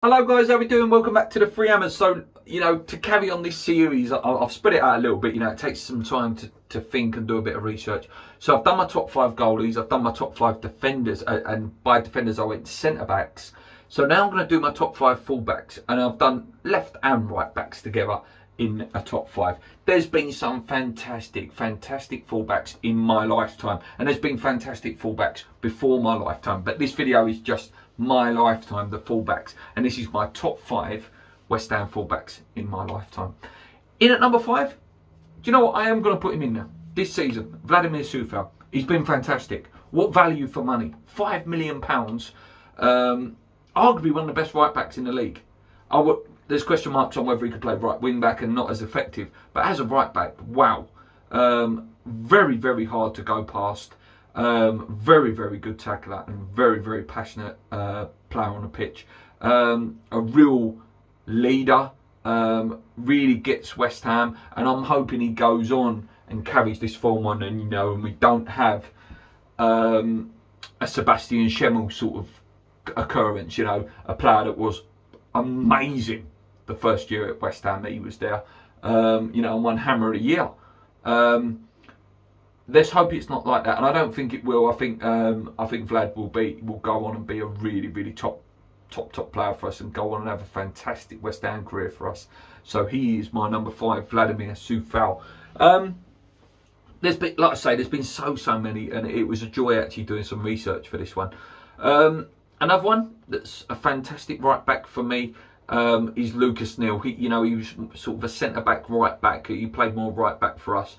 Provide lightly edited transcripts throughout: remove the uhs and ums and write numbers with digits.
Hello guys, how we doing? Welcome back to the Free Hammers. So, to carry on this series, I've spread it out a little bit. It takes some time to think and do a bit of research. So I've done my top 5 goalies, I've done my top 5 defenders, and by defenders I went centre backs. So now I'm going to do my top 5 fullbacks, and I've done left and right backs together in a top 5. There's been some fantastic fullbacks in my lifetime, and there's been fantastic fullbacks before my lifetime, but this video is just my lifetime, the fullbacks, and this is my top 5 West Ham fullbacks in my lifetime. In at number 5, do you know what? I am going to put him in there this season. Vladimir Soufal. He's been fantastic. What value for money? £5 million. Arguably one of the best right backs in the league. There's question marks on whether he could play right wing back and not as effective, but as a right back, wow. Very hard to go past. Very good tackler and very passionate player on the pitch. A real leader, really gets West Ham, and I'm hoping he goes on and carries this form on, and and we don't have a Sebastian Schemmel sort of occurrence, a player that was amazing the first year at West Ham that he was there, and won Hammer of the Year. Let's hope it's not like that, and I don't think it will. I think Vlad will go on and be a really top player for us, and go on and have a fantastic West Ham career for us. So he is my number 5, Vladimir Soufal. There's been, like I say, there's been so many, and it was a joy actually doing some research for this one. Another one that's a fantastic right back for me is Lucas Neal. He was sort of a centre back, right back. He played more right back for us.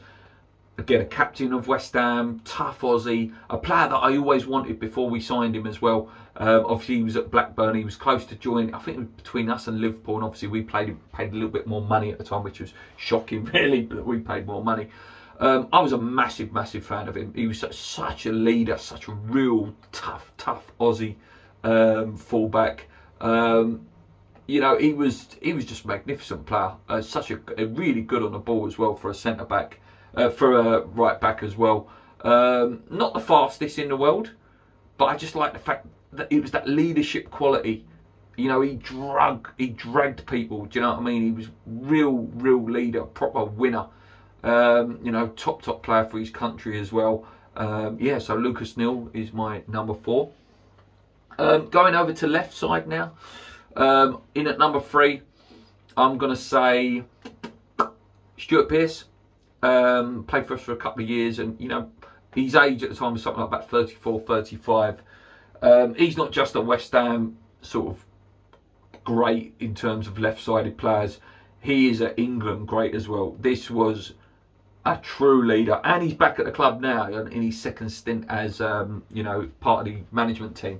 Again, a captain of West Ham, tough Aussie, a player that I always wanted before we signed him as well. Obviously, he was at Blackburn. He was close to joining. I think it was between us and Liverpool, and obviously we paid a little bit more money at the time, which was shocking, really, that we paid more money. I was a massive fan of him. He was such a leader, such a real tough Aussie fullback. He was just a magnificent player. Such a really good on the ball as well for a centre back. For a right back as well. Not the fastest in the world, but I just like the fact that it was that leadership quality. He dragged people. Do you know what I mean? He was real leader, proper winner. Top player for his country as well. So Lucas Neal is my number 4. Going over to left side now. In at number 3, I'm gonna say Stuart Pearce. Played for us for a couple of years, and his age at the time was something like about 34, 35. He's not just a West Ham sort of great in terms of left-sided players. He is at England great as well. This was a true leader, and he's back at the club now in his second stint as part of the management team.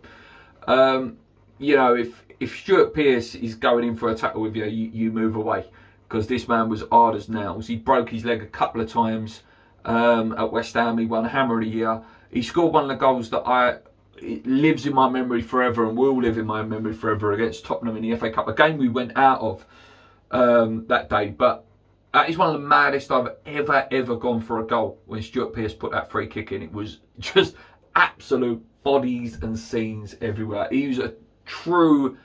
If Stuart Pearce is going in for a tackle with you, you move away. Because this man was hard as nails. He broke his leg a couple of times at West Ham. He won Hammer of the Year. He scored one of the goals that it lives in my memory forever, and will live in my memory forever, against Tottenham in the FA Cup. A game we went out of that day. But that is one of the maddest I've ever gone for a goal, when Stuart Pearce put that free kick in. It was just absolute bodies and scenes everywhere. He was a true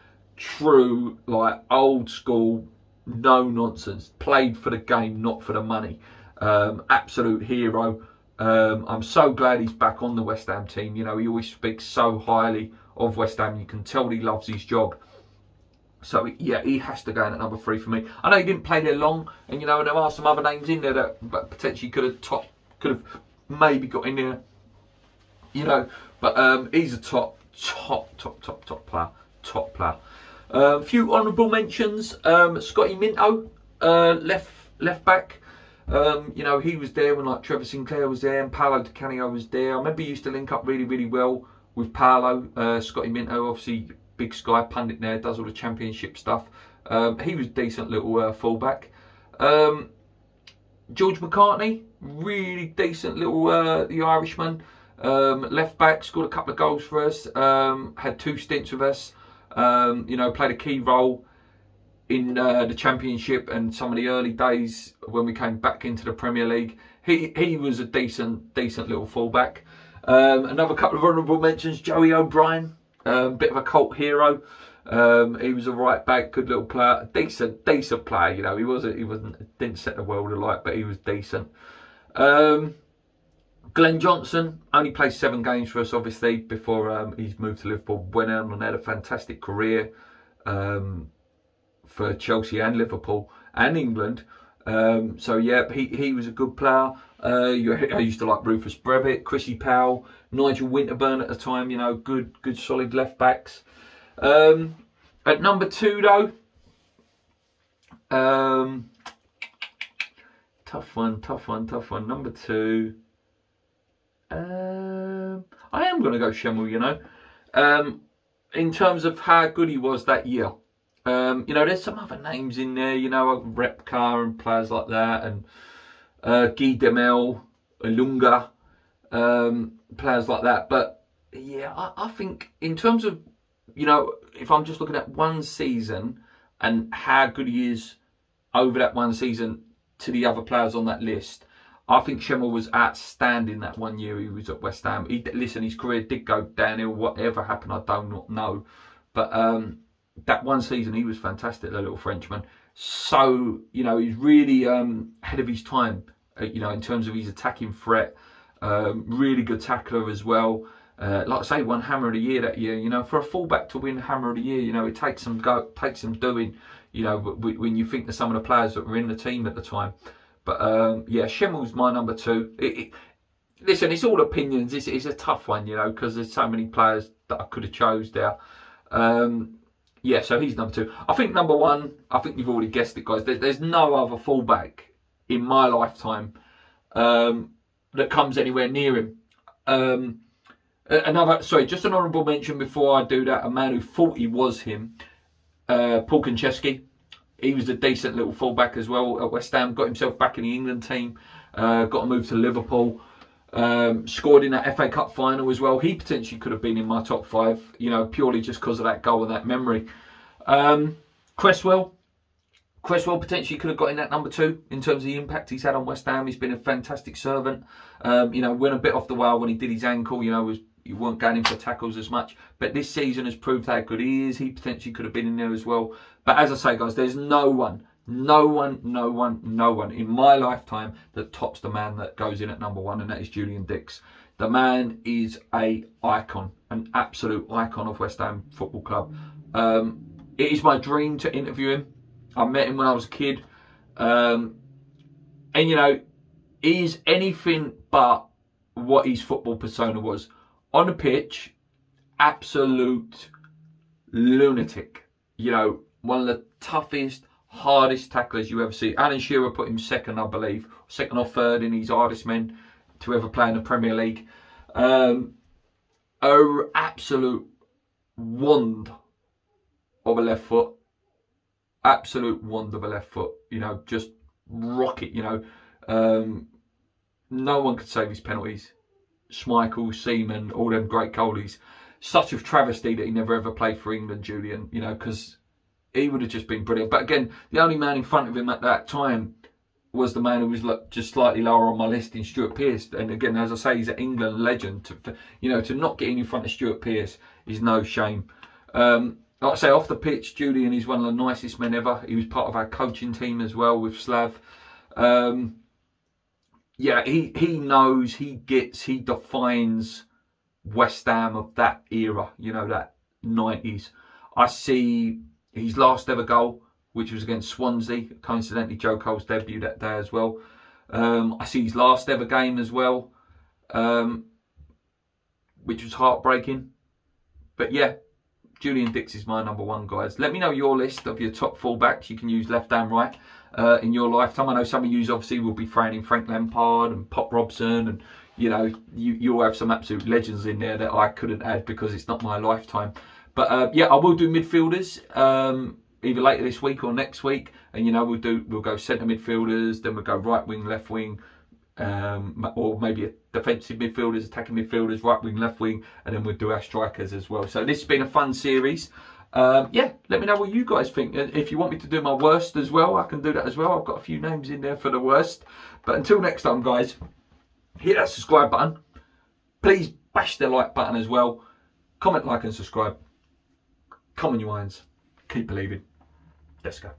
like old school, no nonsense, played for the game, not for the money. Absolute hero. I'm so glad he's back on the West Ham team. He always speaks so highly of West Ham. You can tell he loves his job. So yeah, he has to go in at number 3 for me. I know he didn't play there long, and there are some other names in there that potentially could have maybe got in there. But he's a top player. Top player. A few honourable mentions. Scotty Minto, left back. He was there when like Trevor Sinclair was there, and Paolo Di Canio was there. I remember he used to link up really well with Paolo. Scotty Minto, obviously big Sky pundit there, does all the championship stuff. He was a decent little fullback. George McCartney, really decent little the Irishman. Left back, scored a couple of goals for us. Had 2 stints with us. Played a key role in the Championship and some of the early days when we came back into the Premier League. He was a decent little fullback. Another couple of honourable mentions: Joey O'Brien, bit of a cult hero. He was a right back, good little player, decent player. You know, didn't set the world alight, but he was decent. Glenn Johnson only played 7 games for us, obviously, before he's moved to Liverpool. Went out and had a fantastic career for Chelsea and Liverpool and England. So yeah, he was a good player. I used to like Rufus Brevett, Chrissy Powell, Nigel Winterburn at the time. You know, good solid left backs. At number 2 though, tough one. Number 2. I am going to go Schemmel, you know. In terms of how good he was that year. You know, there's some other names in there, you know, Repka and players like that, and Guy Demel, Ilunga, players like that. But yeah, I think in terms of, you know, if I'm just looking at one season and how good he is over that one season to the other players on that list, I think Schemmel was outstanding that one year he was at West Ham. Listen, his career did go downhill. Whatever happened, I do not know. But that one season, he was fantastic, the little Frenchman. So, you know, he's really ahead of his time, you know, in terms of his attacking threat. Really good tackler as well. Like I say, won Hammer of the Year that year. You know, for a fullback to win Hammer of the Year, you know, it takes some doing, you know, when you think of some of the players that were in the team at the time. But yeah, Schemmel's my number 2. Listen, it's all opinions. It's a tough one, you know, because there's so many players that I could have chose there. Yeah, so he's number 2. I think number 1, I think you've already guessed it, guys. There's no other fullback in my lifetime that comes anywhere near him. Just an honourable mention before I do that. A man who thought he was him, Paul Konchesky. He was a decent little fullback as well at West Ham. Got himself back in the England team. Got a move to Liverpool. Scored in that FA Cup final as well. He potentially could have been in my top 5, you know, purely just because of that goal and that memory. Cresswell potentially could have got in that number 2 in terms of the impact he's had on West Ham. He's been a fantastic servant. You know, went a bit off the whale when he did his ankle. You know, you weren't going in for tackles as much. But this season has proved how good he is. He potentially could have been in there as well. But as I say, guys, there's no one in my lifetime that tops the man that goes in at number 1, and that is Julian Dix. The man is an icon, an absolute icon of West Ham Football Club. It is my dream to interview him. I met him when I was a kid. And, you know, he's anything but what his football persona was. On the pitch, absolute lunatic. You know, one of the toughest, hardest tacklers you ever see. Alan Shearer put him 2nd, I believe. 2nd or 3rd in his hardest men to ever play in the Premier League. An absolute wand of a left foot. Absolute wand of a left foot. You know, just rocket, you know. No one could save his penalties. Schmeichel, Seaman, all them great goalies. Such a travesty that he never ever played for England, Julian, you know, because he would have just been brilliant. But again, the only man in front of him at that time was the man who was just slightly lower on my list in Stuart Pearce. And again, as I say, he's an England legend. You know, to not get in front of Stuart Pearce is no shame. Like I say, off the pitch, Julian is one of the nicest men ever. He was part of our coaching team as well with Slav. Yeah, he knows, he gets, he defines West Ham of that era, you know, that 90s. I see his last ever goal, which was against Swansea. Coincidentally, Joe Cole's debut that day as well. I see his last ever game as well, which was heartbreaking. But yeah, Julian Dix is my number 1, guys. Let me know your list of your top fullbacks. You can use left and right in your lifetime. I know some of you obviously will be throwing in Frank Lampard and Pop Robson, and you know, you'll have some absolute legends in there that I couldn't add because it's not my lifetime. But yeah, I will do midfielders either later this week or next week, and you know, we'll go centre midfielders, then we'll go right wing, left wing, or maybe a defensive midfielders, attacking midfielders, right wing, left wing, and then we'll do our strikers as well. So this has been a fun series. Yeah, let me know what you guys think. If you want me to do my worst as well, I can do that as well. I've got a few names in there for the worst. But until next time, guys, hit that subscribe button. Please bash the like button as well. Comment, like and subscribe. Come on, you Irons. Keep believing. Let's go.